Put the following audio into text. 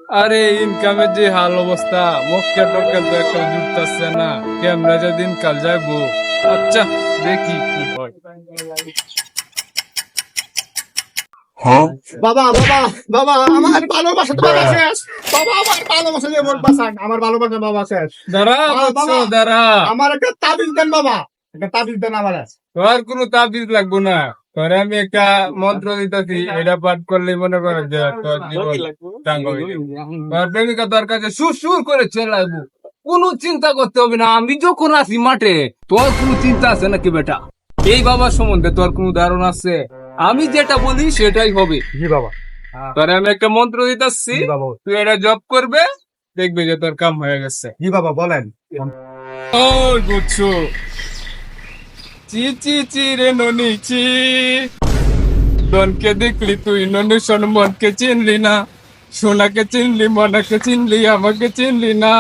আরে ইনকামের যে হাল অবস্থা, মক্কা টক্কা তো একটা জুটতাছে না, কেমনে যে দিন কাল যাইবো। আচ্ছা, দেখি কি হয়। বাবা বাবা বাবা আমার ভালোবাসা তো বাবা শেষ। বাবা আমার ভালোবাসা দিয়ে মন বাঁচান, আমার ভালোবাসা বাবা শেষ। দাঁড়া বাবা, বৎস, দাঁড়া। আমার একটা তাবিজ দেন বাবা, একটা তাবিজ দেন আমার। তোর কোনো তাবিজ লাগবো না, তোরে আমি একটা মন্ত্র দিতেছি, এটা পাঠ করলে মনে করে যে তোর জীবন চাঙ্গা হয়ে যাবে। তোর প্রেমিকা তোর কাছে সুর সুর করে চলে আসবো, কোনো চিন্তা করতে হবে না। আমি যখন আছি মাঠে, তোর কোনো চিন্তা আছে নাকি বেটা? এই বাবার সম্বন্ধে তোর কোনো ধারণা আছে? আমি যেটা বলি সেটাই হবে। জি বাবা। তোরে আমি একটা মন্ত্র দিতেছি, জি বাবা। তুই এটা জপ করবে, দেখবি যে তোর কাম হয়ে গেছে। জি বাবা বলেন। ওই বুঝছো, চি চি চি রে ননি চি, দনকে দেখলি তুই ননি শোন, মনকে চিনলি না, সোনাকে চিনলি, মনাকে চিনলি, আমাকে চিনলি না।